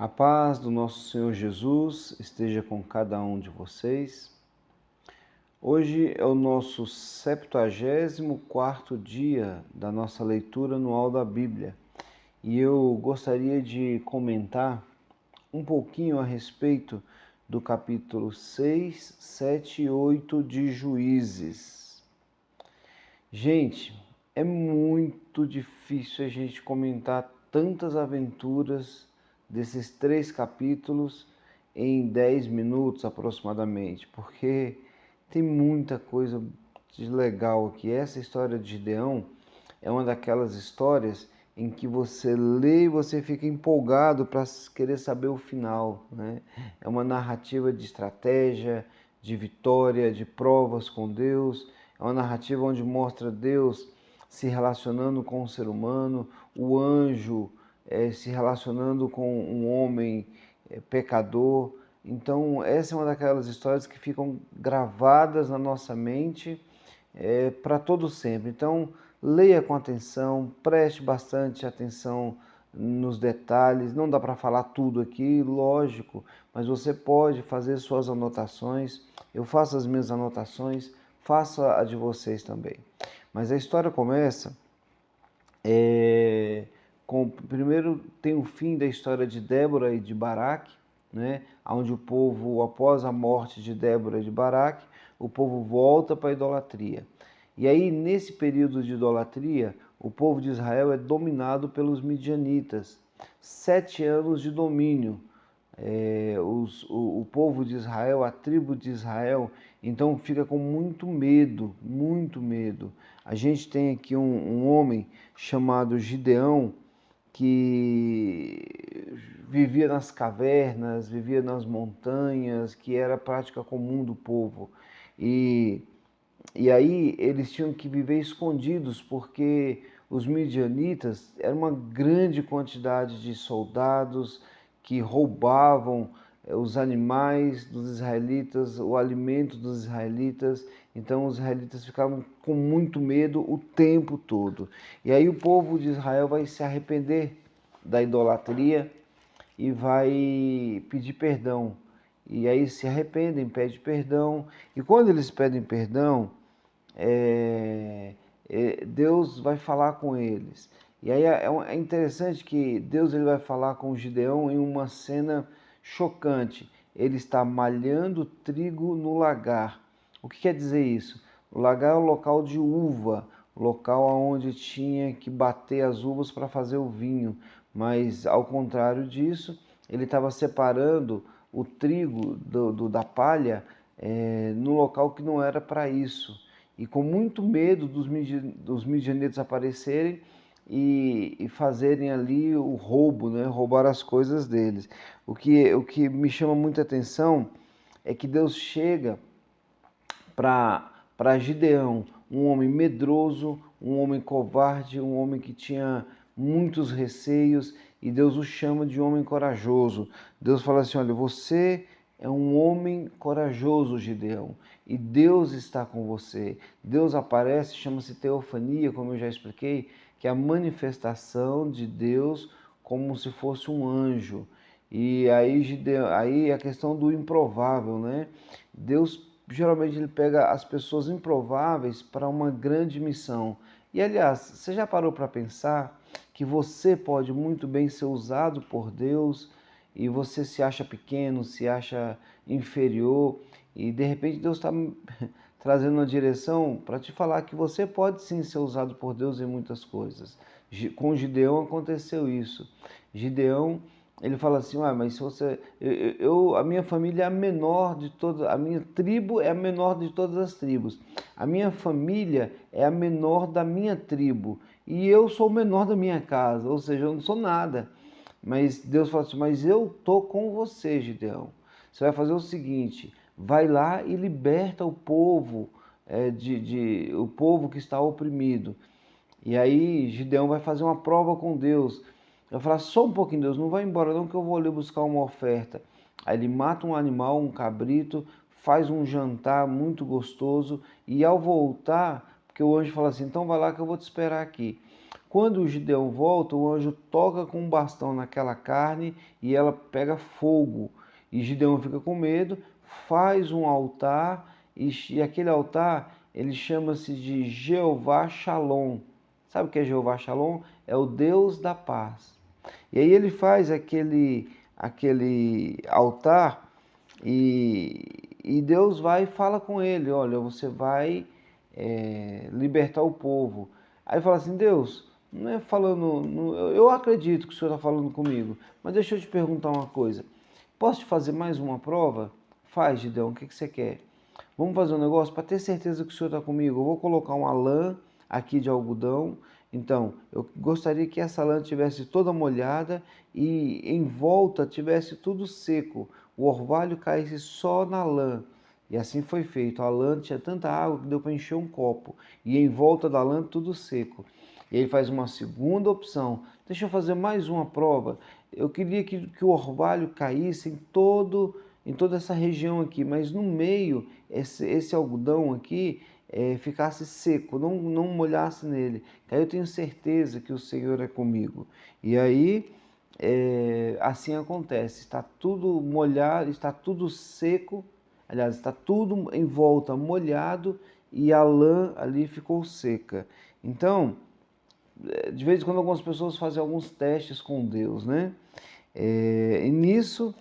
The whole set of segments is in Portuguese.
A paz do nosso Senhor Jesus esteja com cada um de vocês. Hoje é o nosso 74º dia da nossa leitura anual da Bíblia e eu gostaria de comentar um pouquinho a respeito do capítulo 6, 7 e 8 de Juízes. Gente, é muito difícil a gente comentar tantas aventuras desses 3 capítulos em 10 minutos aproximadamente, porque tem muita coisa de legal aqui. Essa história de Gideão é uma daquelas histórias em que você lê e você fica empolgado para querer saber o final, né? É uma narrativa de estratégia, de vitória, de provas com Deus. É uma narrativa onde mostra Deus se relacionando com o ser humano, o anjo se relacionando com um homem pecador. Então, essa é uma daquelas histórias que ficam gravadas na nossa mente para todo sempre. Então, leia com atenção, preste bastante atenção nos detalhes. Não dá para falar tudo aqui, lógico, mas você pode fazer suas anotações. Eu faço as minhas anotações, faça a de vocês também. Mas a história começa primeiro tem o fim da história de Débora e de Baraque, né? Onde o povo, após a morte de Débora e de Baraque, o povo volta para a idolatria. E aí, nesse período de idolatria, o povo de Israel é dominado pelos midianitas. 7 anos de domínio. O povo de Israel, a tribo de Israel, então fica com muito medo, muito medo. A gente tem aqui um homem chamado Gideão, que vivia nas cavernas, vivia nas montanhas, que era a prática comum do povo. E aí eles tinham que viver escondidos, porque os midianitas eram uma grande quantidade de soldados que roubavam os animais dos israelitas, o alimento dos israelitas. Então os israelitas ficavam com muito medo o tempo todo. E aí o povo de Israel vai se arrepender da idolatria e vai pedir perdão. E aí se arrependem, pedem perdão. E quando eles pedem perdão, Deus vai falar com eles. E aí é interessante que Deus ele vai falar com Gideão em uma cena chocante. Ele está malhando trigo no lagar. O que quer dizer isso? O lagar é o local de uva, local onde tinha que bater as uvas para fazer o vinho. Mas ao contrário disso, ele estava separando o trigo da palha no local que não era para isso. E com muito medo dos midianitas aparecerem e fazerem ali o roubo, né? Roubar as coisas deles. O que me chama muita atenção é que Deus chega para Gideão, um homem medroso, um homem covarde, um homem que tinha muitos receios, e Deus o chama de homem corajoso. Deus fala assim: olha, você é um homem corajoso, Gideão, e Deus está com você. Deus aparece, chama-se teofania, como eu já expliquei, que é a manifestação de Deus como se fosse um anjo. E aí, Gideão, aí a questão do improvável, né? Deus geralmente ele pega as pessoas improváveis para uma grande missão. E aliás, você já parou para pensar que você pode muito bem ser usado por Deus e você se acha pequeno, se acha inferior e de repente Deus está trazendo uma direção para te falar que você pode sim ser usado por Deus em muitas coisas. Com Gideão aconteceu isso. Gideão ele fala assim: mas se você, a minha família é a menor de todas, a minha tribo é a menor de todas as tribos. A minha família é a menor da minha tribo e eu sou o menor da minha casa, ou seja, eu não sou nada. Mas Deus fala assim: mas eu tô com você, Gideão. Você vai fazer o seguinte: vai lá e liberta o povo, o povo que está oprimido. E aí Gideão vai fazer uma prova com Deus. Eu falo: só um pouquinho, Deus, não vai embora não, que eu vou ali buscar uma oferta. Aí ele mata um animal, um cabrito, faz um jantar muito gostoso e ao voltar, porque o anjo fala assim: então vai lá que eu vou te esperar aqui. Quando o Gideão volta, o anjo toca com um bastão naquela carne e ela pega fogo. E Gideão fica com medo, faz um altar e aquele altar ele chama-se de Jeová Shalom. Sabe o que é Jeová Shalom? É o Deus da paz. E aí ele faz aquele altar e Deus vai e fala com ele, olha, você vai libertar o povo. Aí ele fala assim, Deus, não é falando, eu acredito que o Senhor está falando comigo, mas deixa eu te perguntar uma coisa, posso te fazer mais uma prova? Faz, Gideão, o que você quer? Vamos fazer um negócio para ter certeza que o Senhor está comigo. Eu vou colocar uma lã aqui de algodão. Então, eu gostaria que essa lã tivesse toda molhada e em volta tivesse tudo seco. O orvalho caísse só na lã. E assim foi feito. A lã tinha tanta água que deu para encher um copo. E em volta da lã tudo seco. E ele faz uma segunda opção. Deixa eu fazer mais uma prova. Eu queria que o orvalho caísse em toda essa região aqui, mas no meio, esse algodão aqui ficasse seco, não molhasse nele. Aí eu tenho certeza que o Senhor é comigo. E aí, assim acontece, está tudo molhado, está tudo seco, aliás, está tudo em volta molhado e a lã ali ficou seca. Então, de vez em quando algumas pessoas fazem alguns testes com Deus, né? E nisso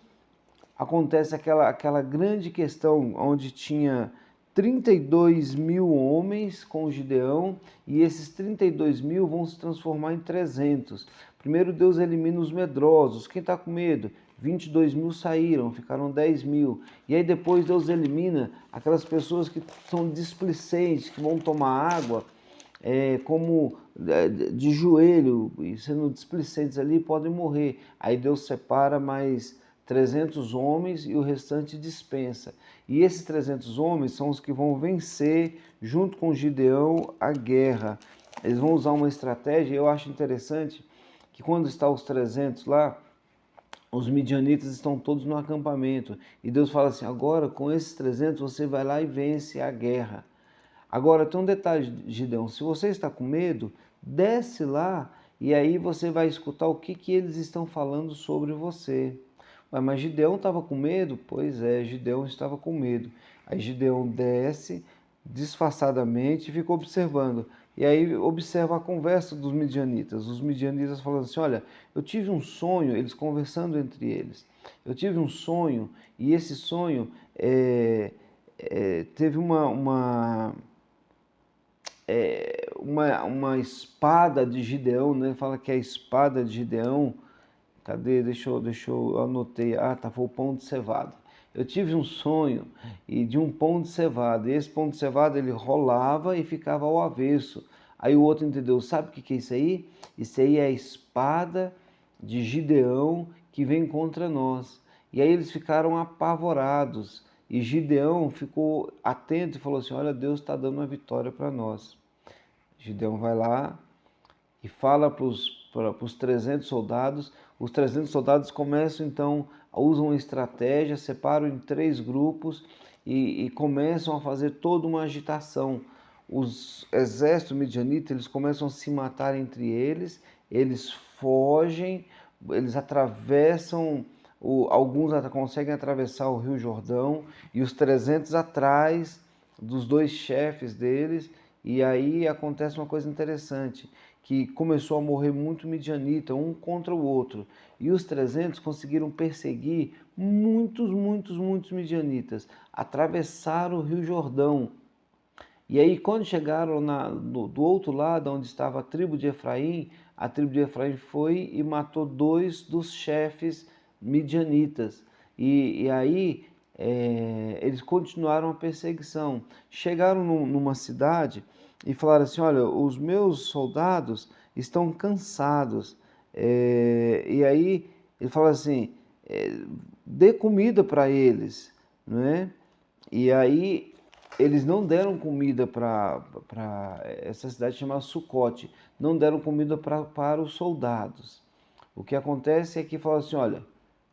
acontece aquela grande questão onde tinha 32 mil homens com Gideão e esses 32 mil vão se transformar em 300. Primeiro Deus elimina os medrosos. Quem está com medo? 22 mil saíram, ficaram 10 mil. E aí depois Deus elimina aquelas pessoas que são displicentes, que vão tomar água como de joelho, e sendo displicentes ali, podem morrer. Aí Deus separa mais 300 homens e o restante dispensa. E esses 300 homens são os que vão vencer, junto com Gideão, a guerra. Eles vão usar uma estratégia, eu acho interessante, que quando estão os 300 lá, os midianitas estão todos no acampamento. E Deus fala assim, agora com esses 300 você vai lá e vence a guerra. Agora tem um detalhe, Gideão, se você está com medo, desce lá e aí você vai escutar o que eles estão falando sobre você. Mas Gideão estava com medo? Pois é, Gideão estava com medo. Aí Gideão desce disfarçadamente e fica observando. E aí observa a conversa dos midianitas. Os midianitas falando assim, olha, eu tive um sonho, eles conversando entre eles. Eu tive um sonho e esse sonho teve uma espada de Gideão, né? Fala que é a espada de Gideão. Cadê? Eu anotei. Ah, tá, foi o pão de cevada. Eu tive um sonho e de um pão de cevada. E esse pão de cevada ele rolava e ficava ao avesso. Aí o outro entendeu, sabe o que é isso aí? Isso aí é a espada de Gideão que vem contra nós. E aí eles ficaram apavorados. E Gideão ficou atento e falou assim, olha, Deus está dando uma vitória para nós. Gideão vai lá e fala para os 300 soldados. Os 300 soldados começam então, usam uma estratégia, separam em 3 grupos e começam a fazer toda uma agitação. Os exércitos midianitas, eles começam a se matar entre eles, eles fogem, eles atravessam, alguns conseguem atravessar o Rio Jordão e os 300 atrás dos 2 chefes deles. E aí acontece uma coisa interessante, que começou a morrer muito midianita, um contra o outro. E os 300 conseguiram perseguir muitos midianitas. Atravessaram o Rio Jordão. E aí quando chegaram do outro lado, onde estava a tribo de Efraim foi e matou 2 dos chefes midianitas. E aí eles continuaram a perseguição. Chegaram numa cidade e falaram assim, olha, os meus soldados estão cansados. E aí ele fala assim, dê comida para eles, né? E aí eles não deram comida para essa cidade chamada Sucote, não deram comida para os soldados. O que acontece é que fala assim, olha,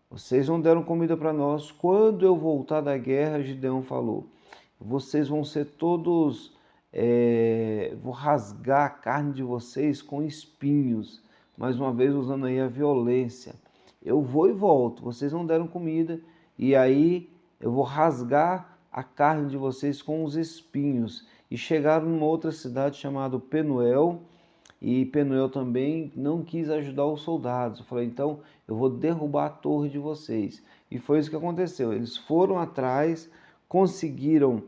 vocês não deram comida para nós. Quando eu voltar da guerra, Gideão falou, vocês vão ser todos vou rasgar a carne de vocês com espinhos, mais uma vez usando aí a violência. Eu vou e volto, vocês não deram comida, e aí eu vou rasgar a carne de vocês com os espinhos. E chegaram numa outra cidade chamada Penuel, e Penuel também não quis ajudar os soldados. Eu falei, então eu vou derrubar a torre de vocês. E foi isso que aconteceu. Eles foram atrás, conseguiram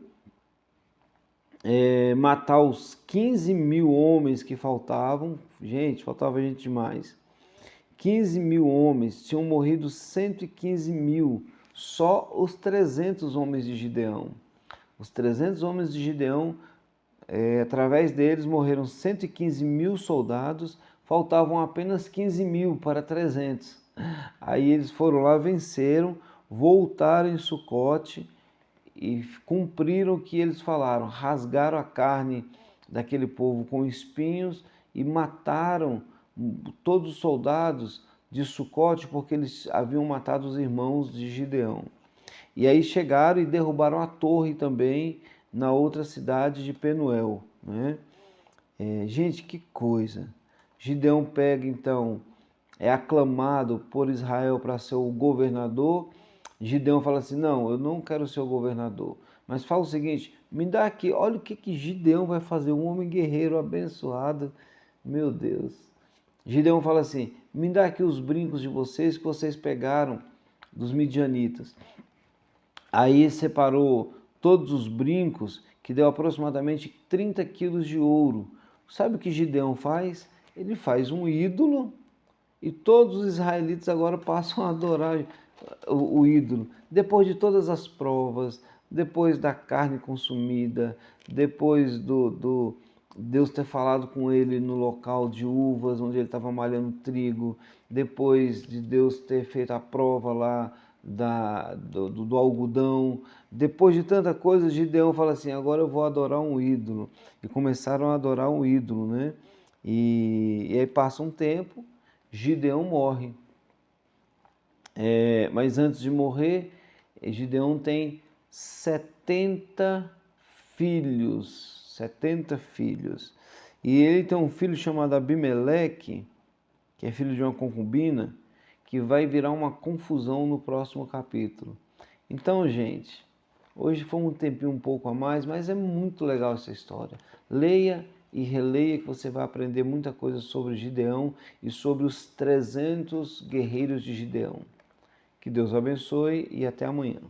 matar os 15 mil homens que faltavam. Gente, faltava gente demais. 15 mil homens, tinham morrido 115 mil, só os 300 homens de Gideão. Os 300 homens de Gideão, através deles morreram 115 mil soldados, faltavam apenas 15 mil para 300. Aí eles foram lá, venceram, voltaram em Sucote e cumpriram o que eles falaram, rasgaram a carne daquele povo com espinhos e mataram todos os soldados de Sucote, porque eles haviam matado os irmãos de Gideão. E aí chegaram e derrubaram a torre também na outra cidade de Penuel, né? Gente, que coisa! Gideão pega então, é aclamado por Israel para ser o governador. Gideão fala assim, não, eu não quero ser o governador, mas fala o seguinte, me dá aqui, olha o que Gideão vai fazer, um homem guerreiro abençoado, meu Deus. Gideão fala assim, me dá aqui os brincos de vocês que vocês pegaram dos midianitas. Aí separou todos os brincos, que deu aproximadamente 30 quilos de ouro. Sabe o que Gideão faz? Ele faz um ídolo e todos os israelitas agora passam a adorar o ídolo. Depois de todas as provas, depois da carne consumida, depois do Deus ter falado com ele no local de uvas, onde ele estava malhando trigo, depois de Deus ter feito a prova lá do algodão, depois de tanta coisa, Gideão fala assim, agora eu vou adorar um ídolo. E começaram a adorar um ídolo, né? E aí passa um tempo, Gideão morre. Mas antes de morrer, Gideão tem 70 filhos. 70 filhos. E ele tem um filho chamado Abimeleque, que é filho de uma concubina, que vai virar uma confusão no próximo capítulo. Então, gente, hoje foi um tempinho um pouco a mais, mas é muito legal essa história. Leia e releia que você vai aprender muita coisa sobre Gideão e sobre os 300 guerreiros de Gideão. Que Deus abençoe e até amanhã.